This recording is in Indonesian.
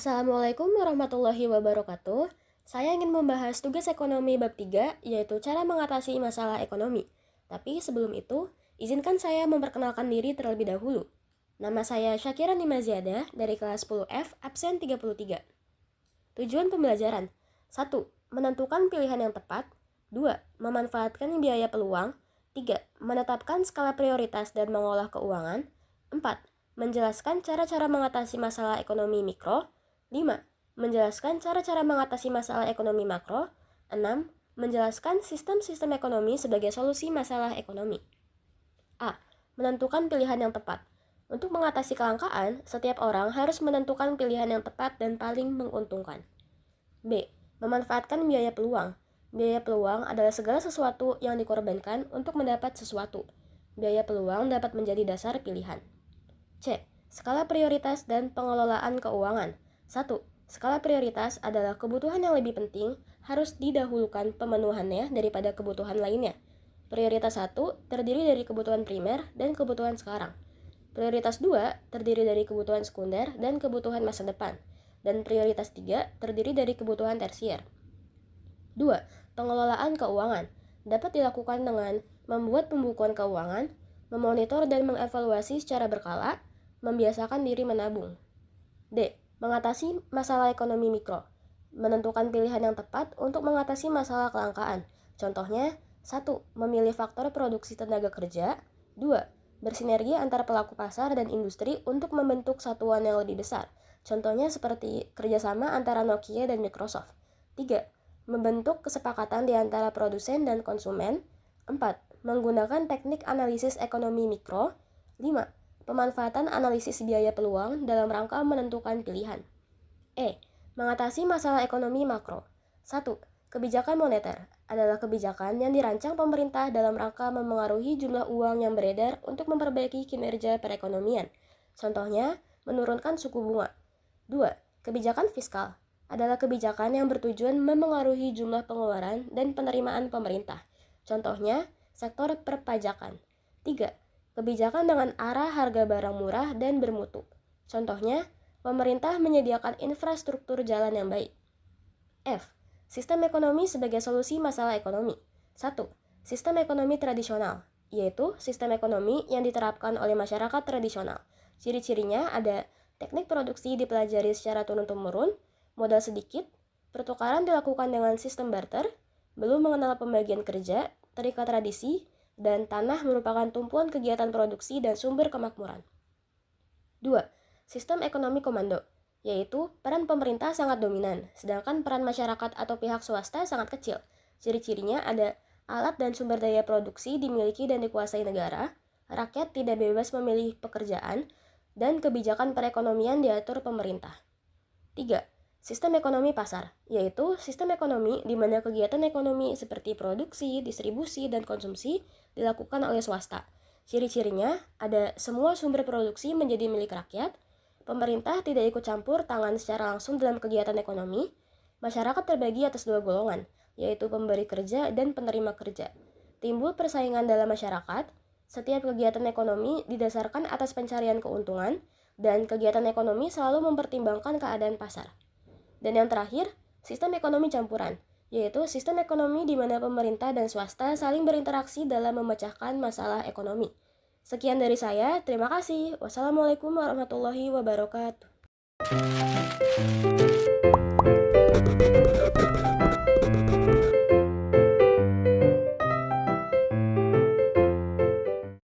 Assalamualaikum warahmatullahi wabarakatuh. Saya ingin membahas tugas ekonomi bab 3, yaitu cara mengatasi masalah ekonomi. Tapi sebelum itu, izinkan saya memperkenalkan diri terlebih dahulu. Nama saya Syakira Nimaziada dari kelas 10F, absen 33. Tujuan pembelajaran: 1. Menentukan pilihan yang tepat. 2. Memanfaatkan biaya peluang. 3. Menetapkan skala prioritas dan mengolah keuangan. 4. Menjelaskan cara-cara mengatasi masalah ekonomi mikro. 5. Menjelaskan cara-cara mengatasi masalah ekonomi makro. 6. Menjelaskan sistem-sistem ekonomi sebagai solusi masalah ekonomi. A. Menentukan pilihan yang tepat. Untuk mengatasi kelangkaan, setiap orang harus menentukan pilihan yang tepat dan paling menguntungkan. B. Memanfaatkan biaya peluang. Biaya peluang adalah segala sesuatu yang dikorbankan untuk mendapat sesuatu. Biaya peluang dapat menjadi dasar pilihan. C. Skala prioritas dan pengelolaan keuangan. 1. Skala prioritas adalah kebutuhan yang lebih penting harus didahulukan pemenuhannya daripada kebutuhan lainnya. Prioritas 1 terdiri dari kebutuhan primer dan kebutuhan sekarang. Prioritas 2 terdiri dari kebutuhan sekunder dan kebutuhan masa depan. Dan prioritas 3 terdiri dari kebutuhan tersier. 2. Pengelolaan keuangan dapat dilakukan dengan membuat pembukuan keuangan, memonitor dan mengevaluasi secara berkala, membiasakan diri menabung. D. Mengatasi masalah ekonomi mikro. Menentukan pilihan yang tepat untuk mengatasi masalah kelangkaan. Contohnya, 1. Memilih faktor produksi tenaga kerja. 2. Bersinergi antara pelaku pasar dan industri untuk membentuk satuan yang lebih besar. Contohnya seperti kerjasama antara Nokia dan Microsoft. 3. Membentuk kesepakatan di antara produsen dan konsumen. 4. Menggunakan teknik analisis ekonomi mikro. 5. Pemanfaatan analisis biaya peluang dalam rangka menentukan pilihan. E. Mengatasi masalah ekonomi makro. 1. Kebijakan moneter adalah kebijakan yang dirancang pemerintah dalam rangka memengaruhi jumlah uang yang beredar untuk memperbaiki kinerja perekonomian. Contohnya, menurunkan suku bunga. 2. Kebijakan fiskal adalah kebijakan yang bertujuan memengaruhi jumlah pengeluaran dan penerimaan pemerintah. Contohnya, sektor perpajakan. 3. Kebijakan dengan arah harga barang murah dan bermutu. Contohnya, pemerintah menyediakan infrastruktur jalan yang baik. F. Sistem ekonomi sebagai solusi masalah ekonomi. 1. Sistem ekonomi tradisional, yaitu sistem ekonomi yang diterapkan oleh masyarakat tradisional. Ciri-cirinya ada teknik produksi dipelajari secara turun-temurun, modal sedikit, pertukaran dilakukan dengan sistem barter, belum mengenal pembagian kerja, terikat tradisi, dan tanah merupakan tumpuan kegiatan produksi dan sumber kemakmuran. 2. Sistem ekonomi komando, yaitu peran pemerintah sangat dominan, sedangkan peran masyarakat atau pihak swasta sangat kecil. Ciri-cirinya ada alat dan sumber daya produksi dimiliki dan dikuasai negara, rakyat tidak bebas memilih pekerjaan, dan kebijakan perekonomian diatur pemerintah. 3. Sistem ekonomi pasar, yaitu sistem ekonomi di mana kegiatan ekonomi seperti produksi, distribusi, dan konsumsi dilakukan oleh swasta. Ciri-cirinya ada semua sumber produksi menjadi milik rakyat, pemerintah tidak ikut campur tangan secara langsung dalam kegiatan ekonomi, masyarakat terbagi atas dua golongan, yaitu pemberi kerja dan penerima kerja. Timbul persaingan dalam masyarakat, setiap kegiatan ekonomi didasarkan atas pencarian keuntungan, dan kegiatan ekonomi selalu mempertimbangkan keadaan pasar. Dan yang terakhir, sistem ekonomi campuran, yaitu sistem ekonomi di mana pemerintah dan swasta saling berinteraksi dalam memecahkan masalah ekonomi. Sekian dari saya, terima kasih. Wassalamualaikum warahmatullahi wabarakatuh.